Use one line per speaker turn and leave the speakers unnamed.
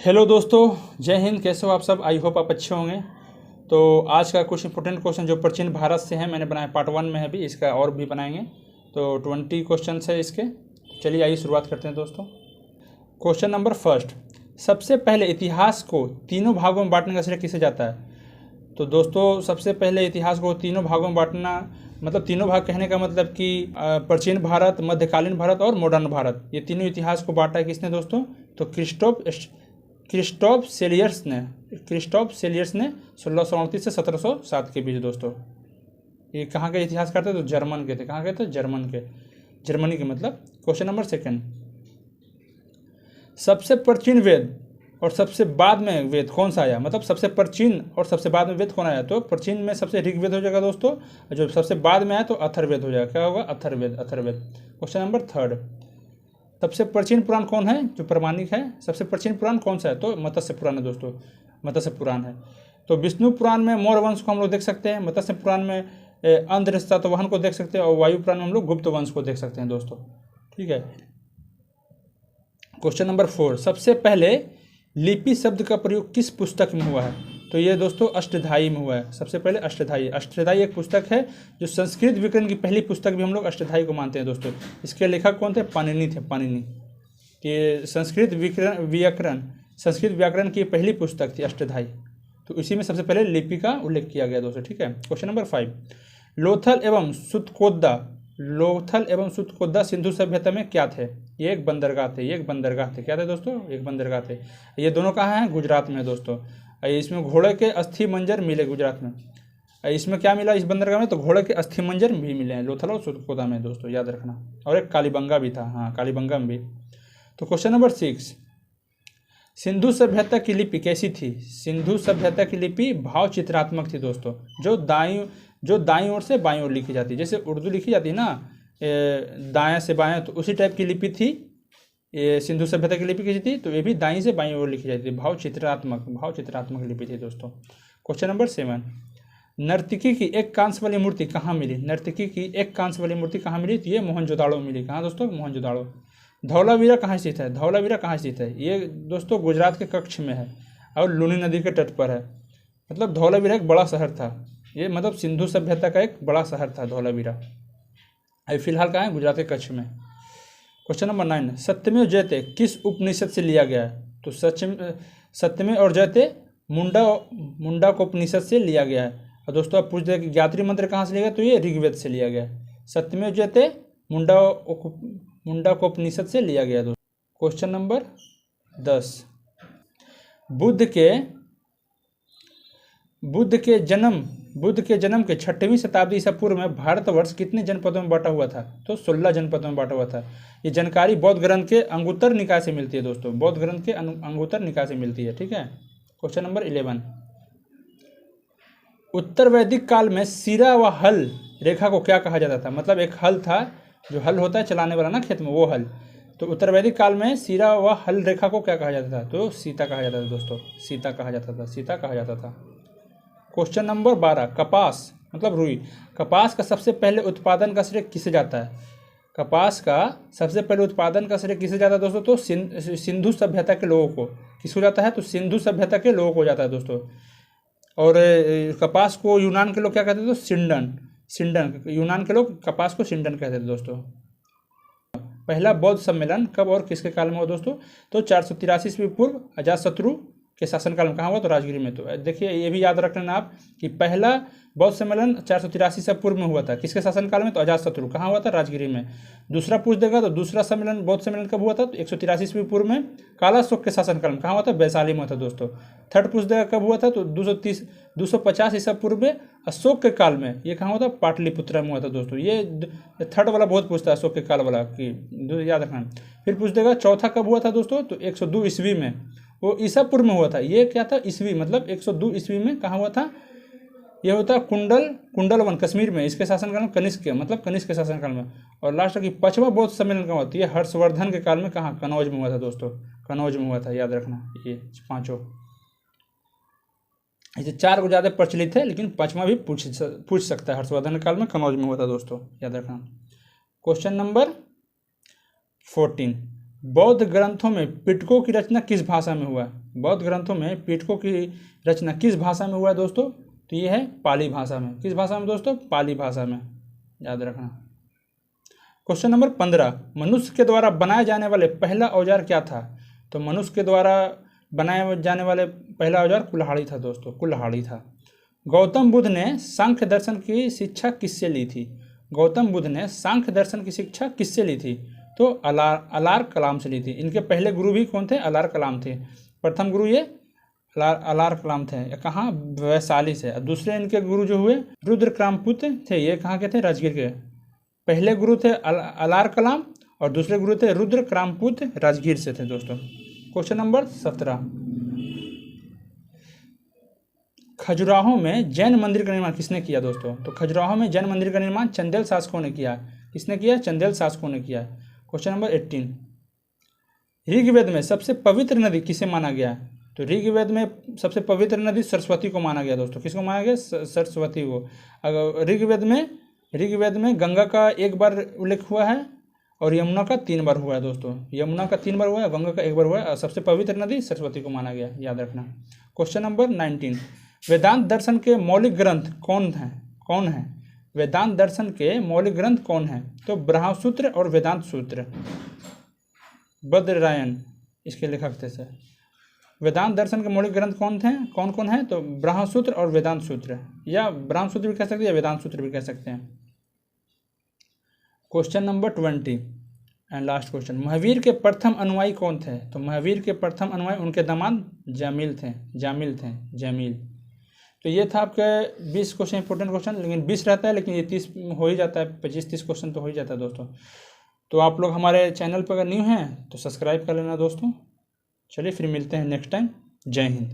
Hello दोस्तों, जय हिंद। कैसे हो आप सब? आई होप आप अच्छे होंगे। तो आज का कुछ इंपॉर्टेंट क्वेश्चन जो प्राचीन भारत से है मैंने बनाया, पार्ट 1 में है, अभी इसका और भी बनाएंगे। तो 20 क्वेश्चन है इसके। चलिए आइए शुरुआत करते हैं दोस्तों। क्वेश्चन नंबर फर्स्ट, सबसे पहले इतिहास को तीनों भागों में बांटने का श्रेय किसे जाता है? तो दोस्तों सबसे पहले इतिहास को तीनों भागों में बांटना, मतलब तीनों भाग कहने का मतलब कि प्राचीन भारत, मध्यकालीन भारत और मॉडर्न भारत, ये तीनों इतिहास को बांटा है किसने दोस्तों? तो क्रिस्टोफ सेलियर्स ने 1638 से 1707 के बीच दोस्तों। ये कहाँ के इतिहास करते थे? तो जर्मन के थे। कहाँ के थे? जर्मनी के मतलब। क्वेश्चन नंबर सेकंड, सबसे प्राचीन वेद और सबसे बाद में वेद कौन सा आया? मतलब सबसे प्राचीन और सबसे बाद में वेद कौन आया? तो प्राचीन में सबसे ऋग्वेद हो जाएगा दोस्तों, जो सबसे बाद में आया तो अथर्ववेद हो जाएगा। क्या होगा? अथर्ववेद। क्वेश्चन नंबर थर्ड, सबसे प्राचीन पुराण कौन है जो प्रमाणिक है? सबसे प्राचीन पुराण कौन सा है? तो मत्स्य पुराण है दोस्तों, मत्स्य पुराण है। तो विष्णु पुराण में मौर्य वंश को हम लोग देख सकते हैं, मत्स्य पुराण में अंध्र सातवाहन को देख सकते हैं, और वायु पुराण में हम लोग गुप्त वंश को देख सकते हैं दोस्तों। ठीक है। क्वेश्चन नंबर 4, सबसे पहले लिपि शब्द का प्रयोग किस पुस्तक में हुआ है? तो ये दोस्तों अष्टधाई में हुआ है। सबसे पहले अष्टधाई एक पुस्तक है जो संस्कृत व्याकरण की पहली पुस्तक भी हम लोग अष्टधाई को मानते हैं दोस्तों। इसके लेखक कौन थे? पाणिनि थे। पाणिनि ये संस्कृत व्याकरण की पहली पुस्तक थी अष्टधाई। तो इसी में सबसे पहले लिपि का उल्लेख किया गया दोस्तों। ठीक है। क्वेश्चन नंबर 5, लोथल एवं सुतकोदा सिंधु सभ्यता में क्या थे? ये एक बंदरगाह थे। क्या थे दोस्तों? एक बंदरगाह थे। ये दोनों कहाँ हैं? गुजरात में दोस्तों। इसमें घोड़े के अस्थि मंजर मिले गुजरात में। इसमें क्या मिला इस बंदरगाह में? तो घोड़े के अस्थि मंजर भी मिले हैं लोथल और सुतकोदा में दोस्तों, याद रखना। और एक कालीबंगा भी था, हाँ कालीबंगा में भी। तो क्वेश्चन नंबर 6, सिंधु सभ्यता की लिपि कैसी थी? सिंधु सभ्यता की लिपि भाव चित्रात्मक थी दोस्तों, जो दाईं ओर से बाईं ओर लिखी जाती है। जैसे उर्दू लिखी जाती है ना दाएं से बाएं, तो उसी टाइप की लिपि थी ये सिंधु सभ्यता की लिपि कैसी थी? तो ये भी दाईं से बाईं ओर लिखी जाती थी। भाव चित्रात्मक लिपि थी दोस्तों। क्वेश्चन नंबर 7, नर्तकी की एक कांस्य वाली मूर्ति कहाँ मिली? तो ये मोहनजोदाड़ो मिली। कहाँ दोस्तों? मोहनजोदाड़ो। धौलावीरा कहाँ स्थित है? ये दोस्तों गुजरात के कच्छ में है और लूनी नदी के तट पर है। मतलब धौलावीरा एक बड़ा शहर था। ये मतलब सिंधु सभ्यता का एक बड़ा शहर था धौलावीरा। अभी फिलहाल कहाँ है? गुजरात के कच्छ में। क्वेश्चन नंबर 9, सत्यमेव जयते किस उपनिषद से लिया गया है? तो सत्यमेव और जयते मुंडा को उपनिषद से लिया गया है। और दोस्तों आप पूछ रहे कि गायत्री मंत्र कहाँ से लिया गया? तो ये ऋग्वेद से लिया गया है। सत्यमेव जयते मुंडा को उपनिषद से लिया गया दोस्तों। क्वेश्चन नंबर 10, बुद्ध के जन्म के 6वीं शताब्दी ईसा पूर्व में भारतवर्ष कितने जनपदों में बांटा हुआ था? तो 16 जनपदों में बांटा हुआ था। ये जानकारी बौद्ध ग्रंथ के अंगुत्तर निकाय से मिलती है दोस्तों, बौद्ध ग्रंथ के अंगुत्तर निकाय से मिलती है। ठीक है। क्वेश्चन नंबर 11, उत्तर वैदिक काल में सिरा व हल रेखा को क्या कहा जाता था? मतलब एक हल था, जो हल होता है चलाने वाला ना खेत में, वो हल। तो उत्तर वैदिक काल में सिरा व हल रेखा को क्या कहा जाता था? तो सीता कहा जाता था दोस्तों, सीता कहा जाता था। क्वेश्चन नंबर 12, कपास मतलब रुई, कपास का सबसे पहले उत्पादन का श्रेय किसे जाता है? दोस्तों? तो सिंधु सभ्यता के लोगों को। किसको जाता है? तो सिंधु सभ्यता के लोगों को जाता है दोस्तों। और कपास को यूनान के लोग क्या कहते थे? तो सिंडन। यूनान के लोग कपास को सिंडन कहते थे दोस्तों। पहला बौद्ध सम्मेलन कब और किसके काल में हुआ दोस्तों? तो 483 ईस्वी पूर्व अजातशत्रु के शासनकाल में। कहाँ हुआ? तो राजगिरी में। तो देखिए ये भी याद रख लेना आप कि पहला बौद्ध सम्मेलन 483 से पूर्व में हुआ था। किसके शासनकाल में? तो अजातशत्रु। कहाँ हुआ था? राजगिरी में। दूसरा पूछ देगा तो दूसरा सम्मेलन बौद्ध सम्मेलन कब हुआ था? तो 183 ईस्वी पूर्व में कालाशोक के शासनकाल में। कहाँ हुआ था? वैशाली में हुआ था दोस्तों। थर्ड पूछ देगा कब हुआ था? तो 250 ईसा पूर्व में अशोक के काल में। ये कहाँ हुआ था? पाटलिपुत्र में हुआ था दोस्तों। ये थर्ड वाला बहुत पूछता है, अशोक के काल वाला कि याद रखना। फिर पूछ देगा चौथा कब हुआ था दोस्तों? तो 102 ईस्वी में, वो ईसा पूर्व में हुआ था। ये क्या था? ईस्वी, मतलब 102 ईस्वी में। कहाँ हुआ था? ये होता कुंडलवन कश्मीर में। इसके शासनकाल में कनिष्क के शासनकाल में। और लास्ट की 5वां बौद्ध सम्मेलन कहाँ हुआ? ये हर्षवर्धन के काल में। कहाँ? कनौज में हुआ था दोस्तों, कनौज में हुआ था, याद रखना। ये 5 ऐसे 4 को ज़्यादा प्रचलित है, लेकिन 5वां भी पूछ सकता है। हर्षवर्धन काल में कनौज में हुआ था दोस्तों, याद रखना। क्वेश्चन नंबर 14, बौद्ध ग्रंथों में पिटकों की रचना किस भाषा में हुआ? बौद्ध ग्रंथों में पिटकों की रचना किस भाषा में हुआ है दोस्तों? तो ये है पाली भाषा में। किस भाषा में दोस्तों? पाली भाषा में, याद रखना। क्वेश्चन नंबर 15, मनुष्य के द्वारा बनाए जाने वाले पहला औजार क्या था? तो मनुष्य के द्वारा बनाए जाने वाले पहला औजार कुल्हाड़ी था दोस्तों, कुल्हाड़ी था। गौतम बुद्ध ने सांख्य दर्शन की शिक्षा किससे ली थी? गौतम बुद्ध ने सांख्य दर्शन की शिक्षा किससे ली थी? तो अलार कलाम से ली थी। इनके पहले गुरु भी कौन थे? अलार कलाम थे। प्रथम गुरु ये अलार कलाम थे। कहाँ? वैशाली से। दूसरे इनके गुरु जो हुए रुद्र क्रामपुत थे। ये कहाँ के थे? राजगीर के। पहले गुरु थे अलार कलाम और दूसरे गुरु थे रुद्र क्रामपुत, राजगीर से थे दोस्तों। क्वेश्चन नंबर 17, खजुराहो में जैन मंदिर का निर्माण किसने किया दोस्तों? तो खजुराहो में जैन मंदिर का निर्माण चंदेल शासकों ने किया। किसने किया? चंदेल शासकों ने किया। क्वेश्चन नंबर 18, ऋग्वेद में सबसे पवित्र नदी किसे माना गया? तो ऋग्वेद में सबसे पवित्र नदी सरस्वती को माना गया दोस्तों। किसको माना गया? सरस्वती को। अगर ऋग्वेद में गंगा का एक बार उल्लेख हुआ है और यमुना का 3 बार हुआ है दोस्तों। यमुना का 3 बार हुआ है, गंगा का 1 बार हुआ है। सबसे पवित्र नदी सरस्वती को माना गया, याद रखना। क्वेश्चन नंबर 19, वेदांत दर्शन के मौलिक ग्रंथ कौन है? वेदांत दर्शन के मौलिक ग्रंथ कौन है? तो ब्रह्मसूत्र और वेदांत सूत्र। बद्ररायन इसके लेखक थे सर। वेदांत दर्शन के मौलिक ग्रंथ कौन है? तो ब्रह्मसूत्र और वेदांत सूत्र, या ब्रह्मसूत्र भी कह सकते हैं या वेदांत सूत्र भी कह सकते हैं। Question number 20 and last question, Mahavir के प्रथम अनुयायी कौन थे? तो महावीर के प्रथम अनुयायी उनके दामाद जामिल थे। तो ये था आपके 20 क्वेश्चन, इंपॉर्टेंट क्वेश्चन। लेकिन 20 रहता है, लेकिन ये 30 हो ही जाता है, 25-30 क्वेश्चन तो हो ही जाता है दोस्तों। तो आप लोग हमारे चैनल पर अगर न्यू हैं तो सब्सक्राइब कर लेना दोस्तों। चलिए फिर मिलते हैं नेक्स्ट टाइम। जय हिंद।